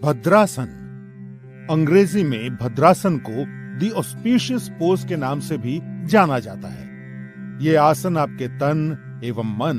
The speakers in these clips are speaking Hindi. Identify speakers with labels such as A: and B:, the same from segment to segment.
A: भद्रासन। अंग्रेजी में भद्रासन को द ऑस्पिशियस पोज के नाम से भी जाना जाता है। ये आसन आपके तन एवं मन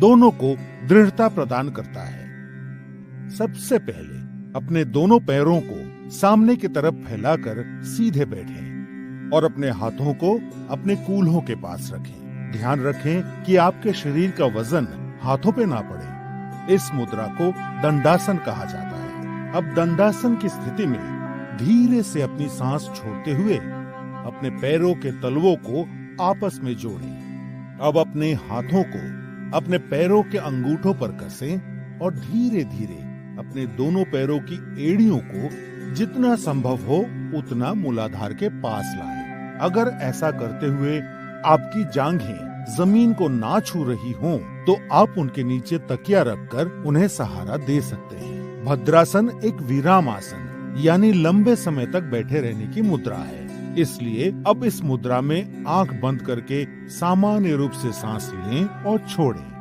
A: दोनों को दृढ़ता प्रदान करता है। सबसे पहले अपने दोनों पैरों को सामने की तरफ फैलाकर सीधे बैठें और अपने हाथों को अपने कूल्हों के पास रखें। ध्यान रखें कि आपके शरीर का वजन हाथों पे ना पड़े। इस मुद्रा को दंडासन कहा जाता है। अब दंडासन की स्थिति में धीरे से अपनी सांस छोड़ते हुए अपने पैरों के तलवों को आपस में जोड़ें। अब अपने हाथों को अपने पैरों के अंगूठों पर कसें और धीरे धीरे अपने दोनों पैरों की एड़ियों को जितना संभव हो उतना मूलाधार के पास लाएं। अगर ऐसा करते हुए आपकी जांघें जमीन को ना छू रही हों, तो आप उनके नीचे तकिया रखकर उन्हें सहारा दे सकते हैं। भद्रासन एक विराम आसन यानी लंबे समय तक बैठे रहने की मुद्रा है। इसलिए अब इस मुद्रा में आंख बंद करके सामान्य रूप से सांस लें और छोड़ें।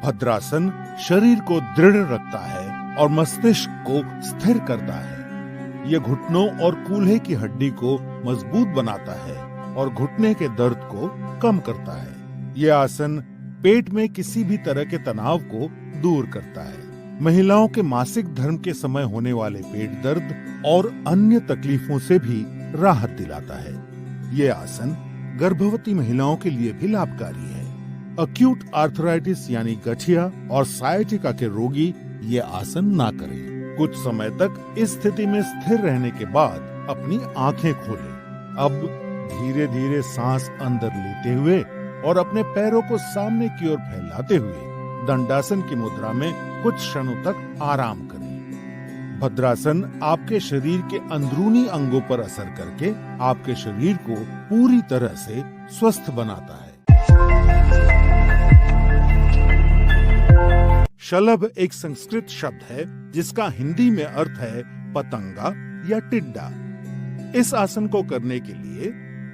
A: भद्रासन शरीर को दृढ़ रखता है और मस्तिष्क को स्थिर करता है। यह घुटनों और कूल्हे की हड्डी को मजबूत बनाता है और घुटने के दर्द को कम करता है। यह आसन पेट में किसी भी तरह के तनाव को दूर करता है। महिलाओं के मासिक धर्म के समय होने वाले पेट दर्द और अन्य तकलीफों से भी राहत दिलाता है। ये आसन गर्भवती महिलाओं के लिए भी लाभकारी है। अक्यूट आर्थराइटिस यानी गठिया और साइटिका के रोगी ये आसन ना करें। कुछ समय तक इस स्थिति में स्थिर रहने के बाद अपनी आंखें खोलें। अब धीरे धीरे सांस अंदर लेते हुए और अपने पैरों को सामने की ओर फैलाते हुए दंडासन की मुद्रा में कुछ क्षणों तक आराम करें। भद्रासन आपके शरीर के अंदरूनी अंगों पर असर करके आपके शरीर को पूरी तरह से स्वस्थ बनाता है। शलभ एक संस्कृत शब्द है जिसका हिंदी में अर्थ है पतंगा या टिड्डा। इस आसन को करने के लिए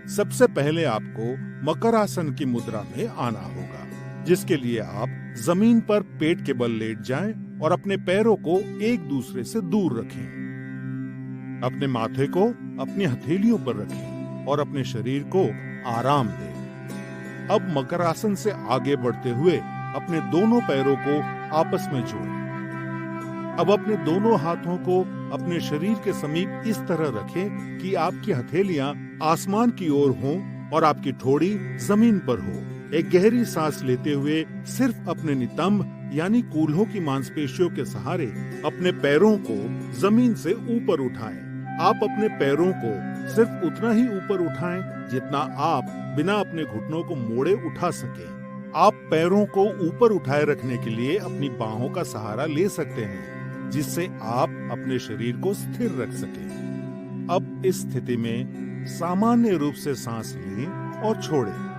A: सबसे पहले आपको मकरासन की मुद्रा में आना होगा, जिसके लिए आप जमीन पर पेट के बल लेट जाएं और अपने पैरों को एक दूसरे से दूर रखें। अपने माथे को अपनी हथेलियों पर रखें और अपने शरीर को आराम दें। अब मकरासन से आगे बढ़ते हुए अपने दोनों पैरों को आपस में जोड़ें। अब अपने दोनों हाथों को अपने शरीर के समीप इस तरह रखें कि आपकी हथेलियां आसमान की ओर हों और आपकी ठोड़ी जमीन पर हो। एक गहरी सांस लेते हुए सिर्फ अपने नितंब यानी कूल्हों की मांसपेशियों के सहारे अपने पैरों को जमीन से ऊपर उठाएं। आप अपने पैरों को सिर्फ उतना ही ऊपर उठाएं जितना आप बिना अपने घुटनों को मोड़े उठा सकें। आप पैरों को ऊपर उठाए रखने के लिए अपनी बाहों का सहारा ले सकते हैं, जिससे आप अपने शरीर को स्थिर रख सकें। अब इस स्थिति में सामान्य रूप से सांस लें और छोड़ें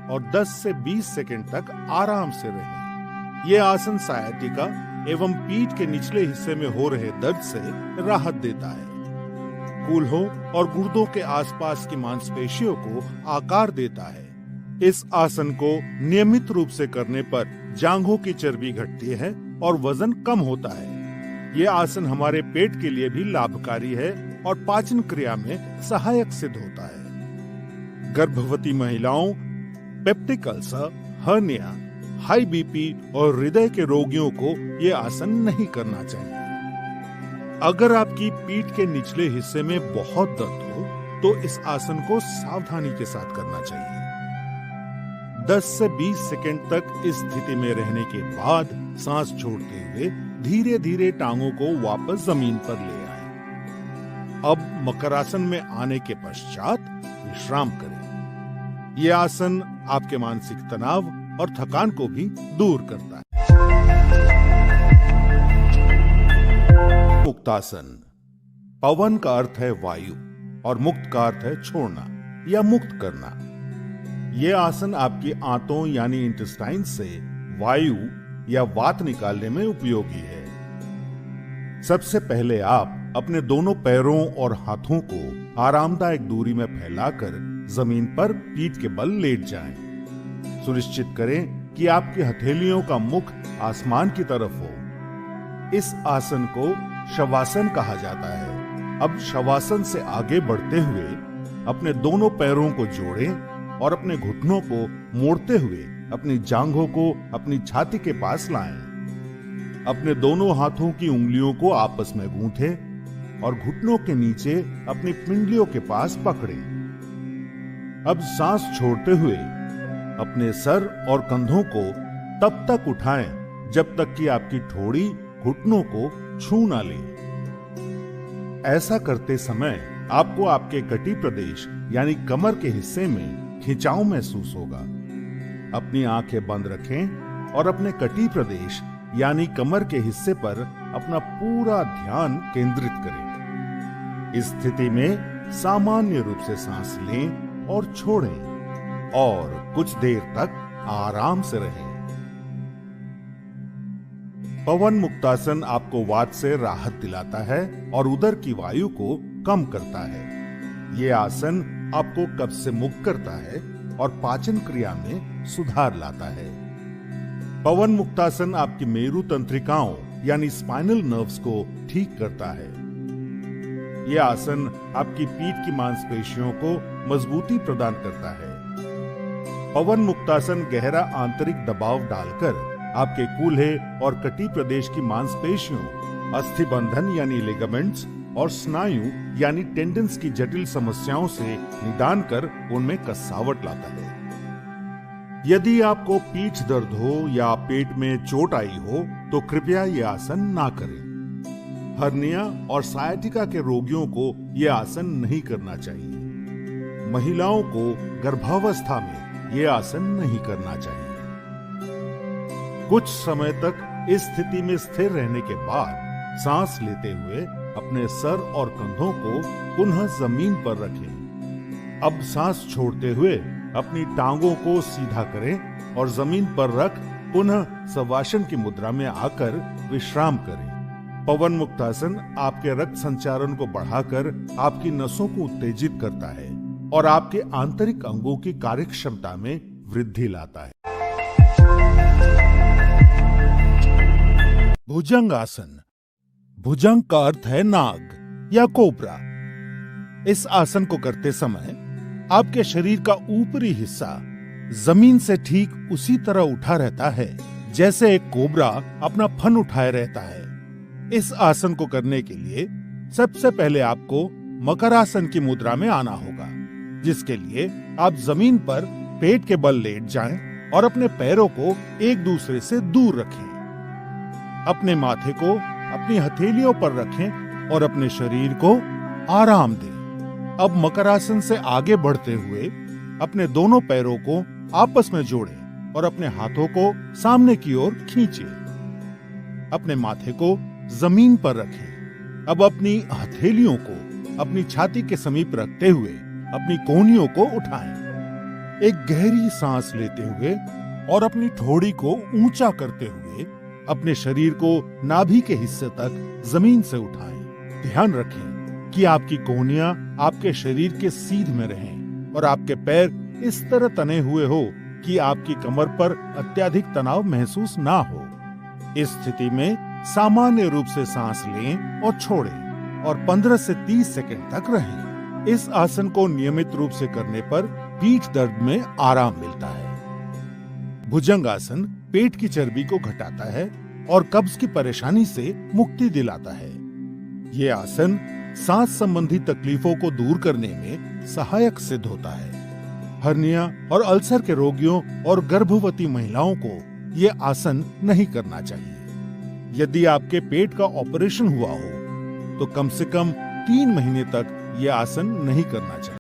A: और 10 से 20 सेकंड तक आराम से रहें। यह आसन सायाटिका एवं पीठ के निचले हिस्से में हो रहे दर्द से राहत देता है। कूल्हों और गुर्दों के आसपास की मांसपेशियों को आकार देता है। इस आसन को नियमित रूप से करने पर जांघों की चर्बी घटती है और वजन कम होता है। यह आसन हमारे पेट के लिए भी लाभकारी है और पाचन क्रिया में सहायक सिद्ध होता है। गर्भवती महिलाओं, peptic ulcer, hernia, high BP और हृदय के रोगियों को यह आसन नहीं करना चाहिए। अगर आपकी पीठ के निचले हिस्से में बहुत दर्द हो तो इस आसन को सावधानी के साथ करना चाहिए। 10 से 20 सेकंड तक इस स्थिति में रहने के बाद सांस छोड़ते हुए धीरे धीरे टांगों को वापस जमीन पर ले आएं। अब मकरासन में आने के पश्चात विश्राम करें। यह आसन आपके मानसिक तनाव और थकान को भी दूर करता है। मुक्तासन। पवन का अर्थ है वायु और मुक्त का अर्थ है छोड़ना या मुक्त करना। यह आसन आपकी आंतों यानी इंटेस्टाइन से वायु या वात निकालने में उपयोगी है। सबसे पहले आप अपने दोनों पैरों और हाथों को आरामदायक दूरी में फैलाकर जमीन पर पीठ के बल लेट जाएं। सुनिश्चित करें कि आपकी हथेलियों का मुख आसमान की तरफ हो। इस आसन को शवासन कहा जाता है। अब शवासन से आगे बढ़ते हुए अपने दोनों पैरों को जोड़ें और अपने घुटनों को मोड़ते हुए अपनी जांघों को अपनी छाती के पास लाएं। अपने दोनों हाथों की उंगलियों को आपस में गूंथें और घुटनों के नीचे अपनी पिंडलियों के पास पकड़ें। अब सांस छोड़ते हुए अपने सर और कंधों को तब तक उठाएं जब तक कि आपकी ठोड़ी घुटनों को छू ना ले। ऐसा करते समय आपको आपके कटी प्रदेश यानी कमर के हिस्से में खिंचाव महसूस होगा। अपनी आंखें बंद रखें और अपने कटी प्रदेश यानी कमर के हिस्से पर अपना पूरा ध्यान केंद्रित करें। इस स्थिति में सामान्य रूप से सांस लें और छोड़ें और कुछ देर तक आराम से रहें। पवन मुक्तासन आपको वात से राहत दिलाता है और उदर की वायु को कम करता है। ये आसन आपको कब्ज से मुक्त करता है और पाचन क्रिया में सुधार लाता है। पवन मुक्तासन आपकी मेरु तंत्रिकाओं यानी स्पाइनल नर्व्स को ठीक करता है। यह आसन आपकी पीठ की मांसपेशियों को मजबूती प्रदान करता है। पवन मुक्तासन गहरा आंतरिक दबाव डालकर आपके कूल्हे और कटी प्रदेश की मांसपेशियों, अस्थिबंधन यानी लिगामेंट्स और स्नायु यानी टेंडन्स की जटिल समस्याओं से निदान कर उनमें कसावट लाता है। यदि आपको पीठ दर्द हो या पेट में चोट आई हो तो कृपया यह आसन ना करें। हर्निया और सायाटिका के रोगियों को यह आसन नहीं करना चाहिए। महिलाओं को गर्भावस्था में यह आसन नहीं करना चाहिए। कुछ समय तक इस स्थिति में स्थिर रहने के बाद सांस लेते हुए अपने सर और कंधों को पुनः जमीन पर रखें। अब सांस छोड़ते हुए अपनी टांगों को सीधा करें और जमीन पर रख पुनः शवासन की मुद्रा में आकर विश्राम करें। पवन मुक्तासन आपके रक्त संचारण को बढ़ाकर आपकी नसों को उत्तेजित करता है और आपके आंतरिक अंगों की कार्यक्षमता में वृद्धि लाता है। भुजंग आसन। भुजंग का अर्थ है नाग या कोबरा। इस आसन को करते समय आपके शरीर का ऊपरी हिस्सा जमीन से ठीक उसी तरह उठा रहता है जैसे एक कोबरा अपना फन उठाए रहता है। इस आसन को करने के लिए सबसे पहले आपको मकरासन की मुद्रा में आना होगा, जिसके लिए आप जमीन पर पेट के बल लेट जाएं और अपने पैरों को एक दूसरे से दूर रखें। अपने माथे को अपनी हथेलियों पर रखें और अपने शरीर को आराम दें। अब मकरासन से आगे बढ़ते हुए अपने दोनों पैरों को आपस में जोड़ें और अपने हाथों को सामने की ओर खींचें। अपने माथे को जमीन पर रखें। अब अपनी हथेलियों को अपनी छाती के समीप रखते हुए अपनी कोहनियों को उठाएं। एक गहरी सांस लेते हुए और अपनी ठोड़ी को ऊंचा करते हुए अपने शरीर को नाभि के हिस्से तक जमीन से उठाएं। ध्यान रखें कि आपकी कोहनियां आपके शरीर के सीध में रहें और आपके पैर इस तरह तने हुए हो कि आपकी कमर पर अत्यधिक तनाव महसूस ना हो। इस स्थिति में सामान्य रूप से सांस लें और छोड़ें और 15 से 30 सेकंड तक रहें। इस आसन को नियमित रूप से करने पर पीठ दर्द में आराम मिलता है। भुजंग आसन पेट की चर्बी को घटाता है और कब्ज की परेशानी से मुक्ति दिलाता है। ये आसन सांस संबंधी तकलीफों को दूर करने में सहायक सिद्ध होता है। हर्निया और अल्सर के रोगियों और गर्भवती महिलाओं को ये आसन नहीं करना चाहिए। यदि आपके पेट का ऑपरेशन हुआ हो तो कम से कम 3 महीने तक ये आसन नहीं करना चाहिए।